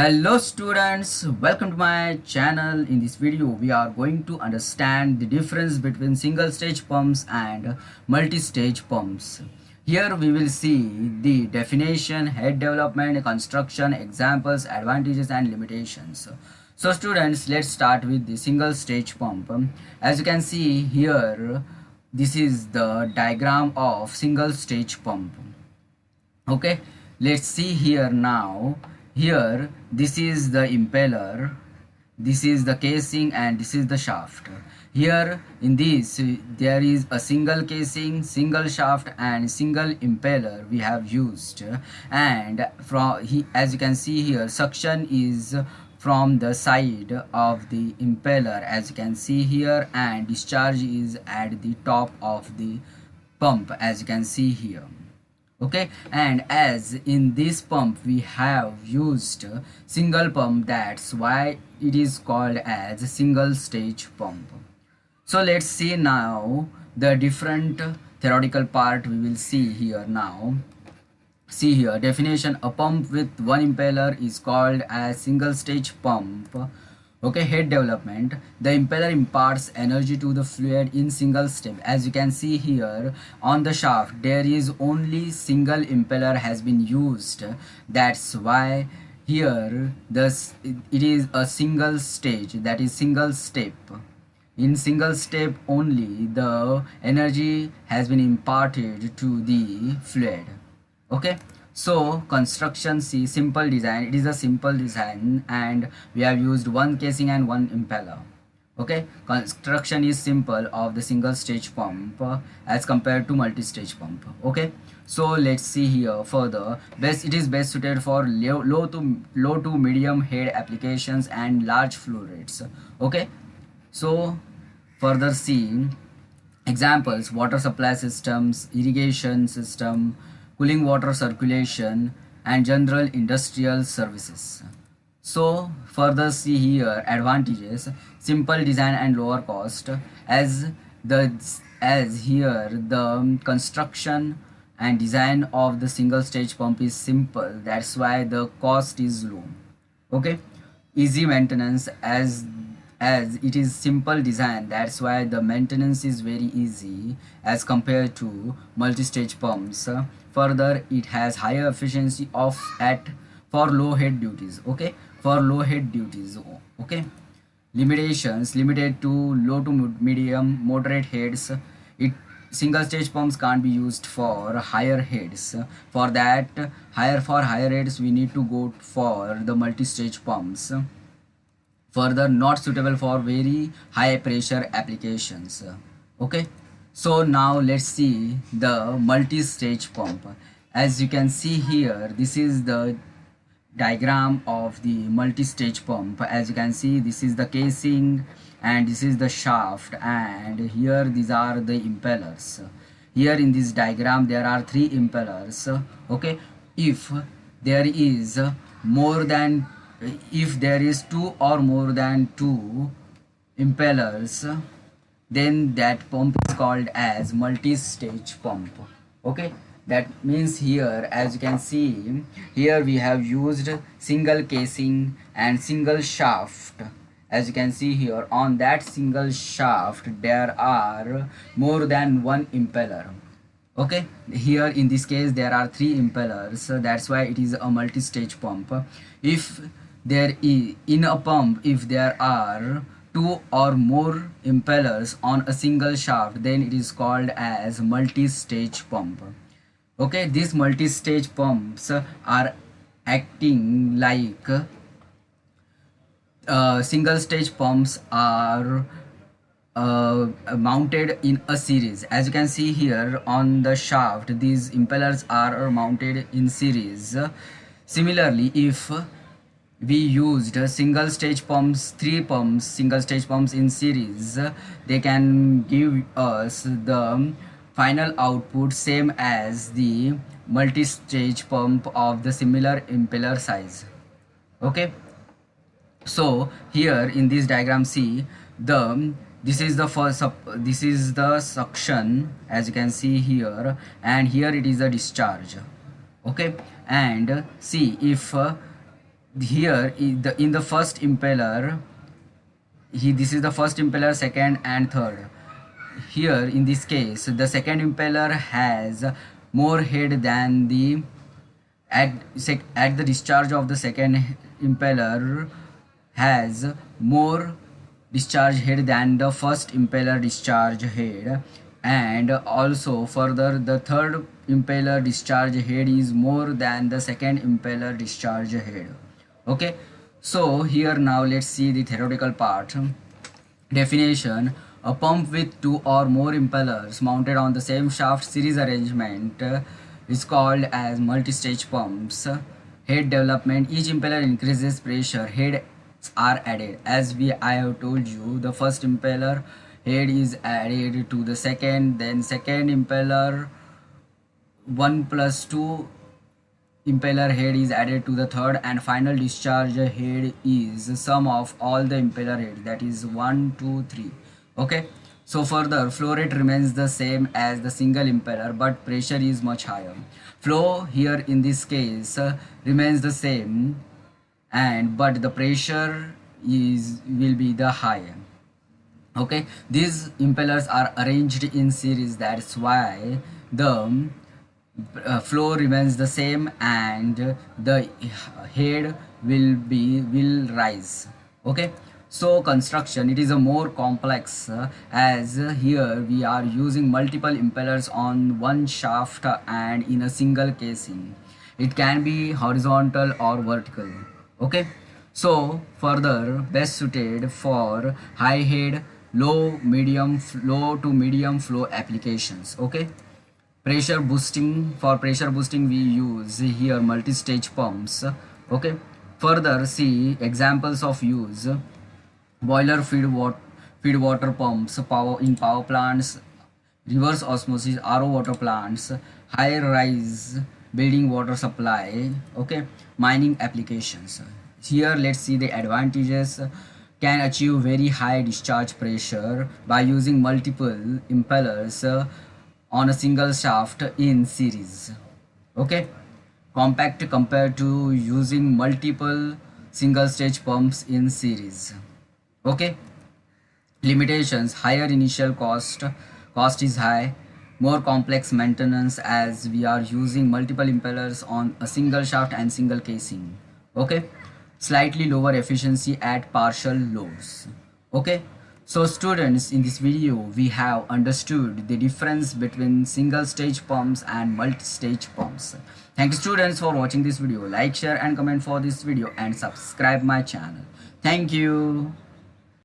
Hello students, welcome to my channel. In this video we are going to understand the difference between single stage pumps and multi-stage pumps. Here we will see the definition, head development, construction, examples, advantages and limitations. So students, let's start with the single stage pump. As you can see here, this is the diagram of single stage pump. Okay, let's see here now. Here this is the impeller, this is the casing and this is the shaft. Here in this there is a single casing, single shaft and single impeller we have used, and as you can see here, suction is from the side of the impeller as you can see here, and discharge is at the top of the pump as you can see here. Okay, and as in this pump we have used single pump, that's why it is called as single stage pump. So let's see now the different theoretical part we will see here now. See here, definition: a pump with one impeller is called as single stage pump. Okay, head development: the impeller imparts energy to the fluid in single step. As you can see here on the shaft, there is only single impeller has been used, that's why here it is a single stage, that is single step. In single step only the energy has been imparted to the fluid. Okay, so construction, see, simple design. It is a simple design and we have used one casing and one impeller. Okay, construction is simple of the single stage pump as compared to multi-stage pump. Okay, so let's see here further. It is best suited for low to medium head applications and large flow rates. Okay, so further see examples: water supply systems, irrigation system, cooling water circulation and general industrial services. So further see here advantages: simple design and lower cost, as here the construction and design of the single stage pump is simple, that's why the cost is low. Okay, easy maintenance, as it is simple design, that's why the maintenance is very easy as compared to multi-stage pumps. Further, it has higher efficiency for low head duties. Okay, for low head duties. Okay, limitations: limited to low to medium moderate heads. Single stage pumps can't be used for higher heads. For higher heads we need to go for the multi-stage pumps. Further, not suitable for very high pressure applications. Okay, so now let's see the multi-stage pump. As you can see here, this is the diagram of the multi-stage pump. As you can see, this is the casing and this is the shaft, and here these are the impellers. Here in this diagram there are three impellers. Okay, if there is two or more than two impellers, then that pump is called as multi-stage pump. Okay, that means here, as you can see here, we have used single casing and single shaft. As you can see here, on that single shaft there are more than one impeller. Okay, here in this case there are three impellers, that's why it is a multi-stage pump. If there is in a pump, if there are two or more impellers on a single shaft, then it is called as multi-stage pump. Okay, these multi-stage pumps are acting like single stage pumps are mounted in a series. As you can see here on the shaft, these impellers are mounted in series. Similarly, if we used single stage pumps, single stage pumps in series, they can give us the final output same as the multi-stage pump of the similar impeller size. Okay, so here in this diagram, see this is the suction, as you can see here, and here it is a discharge. Okay, and see, if here in the first impeller, this is the first impeller, second and third. Here in this case the second impeller has more head than the at the discharge of the second impeller has more discharge head than the first impeller discharge head, and also further the third impeller discharge head is more than the second impeller discharge head. Okay, so here now let's see the theoretical part. Definition: a pump with two or more impellers mounted on the same shaft series arrangement is called as multistage pumps. Head development: each impeller increases pressure, heads are added. As I have told you, the first impeller head is added to the second, then second impeller 1 plus 2 impeller head is added to the third, and final discharge head is sum of all the impeller heads, that is 1 2 3. Okay, so further flow rate remains the same as the single impeller, but pressure is much higher. Flow here in this case remains the same, and but the pressure will be the higher. Okay, these impellers are arranged in series, that's why the flow remains the same and the head will rise. Okay, so construction, it is a more complex as here we are using multiple impellers on one shaft and in a single casing. It can be horizontal or vertical. Okay, so further best suited for high head, low to medium flow applications. Okay, pressure boosting, for pressure boosting we use here multi-stage pumps. Okay, further see examples of use: boiler feed water pumps, power plants, reverse osmosis RO water plants, high rise building water supply. Okay, mining applications. Here let's see the advantages: can achieve very high discharge pressure by using multiple impellers on a single shaft in series. Okay, compact compared to using multiple single stage pumps in series. Okay, limitations: higher initial cost is high, more complex maintenance as we are using multiple impellers on a single shaft and single casing. Okay, slightly lower efficiency at partial loads. Okay, so students, in this video we have understood the difference between single stage pumps and multi-stage pumps. Thank you students for watching this video. Like, share and comment for this video and subscribe my channel. Thank you.